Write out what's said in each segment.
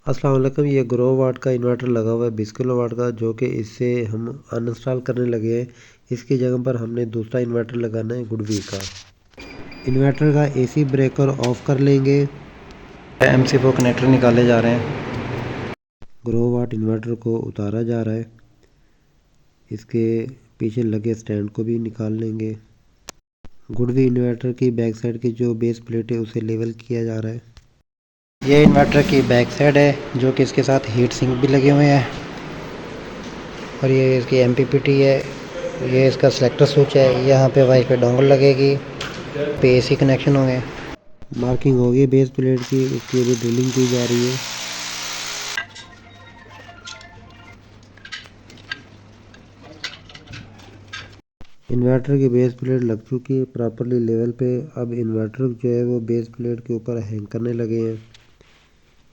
अस्सलाम वालेकुम। ये ग्रो वाट का इन्वर्टर लगा हुआ है 20 किलो वाट का, जो कि इससे हम अनइंस्टॉल करने लगे हैं। इसकी जगह पर हमने दूसरा इन्वर्टर लगाना है गुडवी का। इन्वर्टर का एसी ब्रेकर ऑफ कर लेंगे। MC4 कनेक्टर निकाले जा रहे हैं। ग्रो वाट इन्वर्टर को उतारा जा रहा है। इसके पीछे लगे स्टैंड को भी निकाल लेंगे। गुडवी इन्वर्टर की बैक साइड की जो बेस प्लेट है उसे लेवल किया जा रहा है। ये इन्वर्टर की बैक साइड है, जो कि इसके साथ हीट सिंक भी लगे हुए हैं। और ये इसकी MPPT है। ये इसका सेलेक्टर स्विच है। यहाँ पे वाईफाई डोंगल लगेगी, पे AC कनेक्शन होंगे। मार्किंग होगी बेस प्लेट की, उसकी अभी ड्रिलिंग की जा रही है। इन्वर्टर की बेस प्लेट लग चुकी है प्रॉपरली लेवल पे। अब इन्वर्टर जो है वो बेस प्लेट के ऊपर हैंग करने लगे हैं,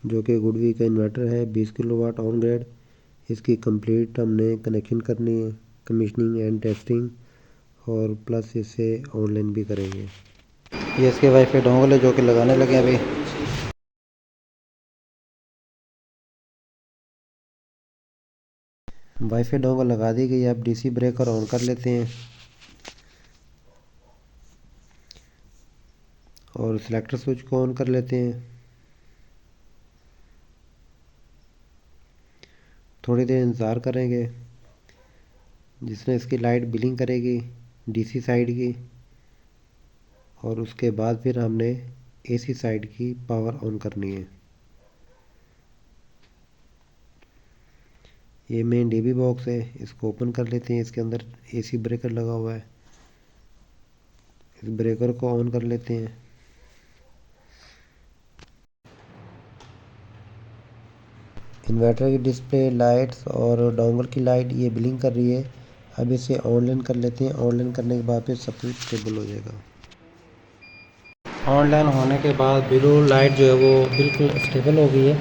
जो कि गुडवी का इन्वर्टर है 20 किलो वाट ऑन ग्रेड। इसकी कंप्लीट हमने कनेक्शन करनी है, कमीशनिंग एंड टेस्टिंग, और प्लस इसे ऑनलाइन भी करेंगे। ये इसके वाईफाई डोंगल है, जो कि लगाने लगे अभी। वाईफाई डोंगल लगा दी गई। अब DC ब्रेकर ऑन कर लेते हैं और सिलेक्टर स्विच को ऑन कर लेते हैं। थोड़ी देर इंतज़ार करेंगे, जिसमें इसकी लाइट ब्लिंक करेगी DC साइड की, और उसके बाद फिर हमने AC साइड की पावर ऑन करनी है। ये मेन DB बॉक्स है, इसको ओपन कर लेते हैं। इसके अंदर AC ब्रेकर लगा हुआ है, इस ब्रेकर को ऑन कर लेते हैं। इन्वर्टर की डिस्प्ले लाइट्स और डोंगल की लाइट ये ब्लिंक कर रही है। अब इसे ऑनलाइन कर लेते हैं। ऑनलाइन करने के बाद फिर सब कुछ स्टेबल हो जाएगा। ऑनलाइन होने के बाद ब्लू लाइट जो है वो बिल्कुल स्टेबल हो गई है,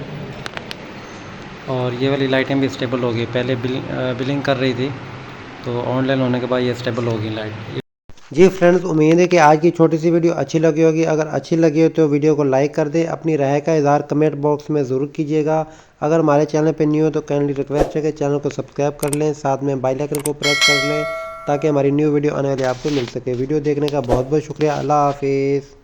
और ये वाली लाइटें भी स्टेबल हो गई। पहले बिलिंग कर रही थी, तो ऑनलाइन होने के बाद ये स्टेबल हो गई लाइट। जी फ्रेंड्स, उम्मीद है कि आज की छोटी सी वीडियो अच्छी लगी होगी। अगर अच्छी लगी हो तो वीडियो को लाइक कर दें। अपनी राय का इज़हार कमेंट बॉक्स में ज़रूर कीजिएगा। अगर हमारे चैनल पर न्यू हो तो काइंडली रिक्वेस्ट है कि चैनल को सब्सक्राइब कर लें, साथ में बेल आइकन को प्रेस कर लें, ताकि हमारी न्यू वीडियो आने वाली आपको मिल सके। वीडियो देखने का बहुत बहुत शुक्रिया। अल्लाह हाफिज़।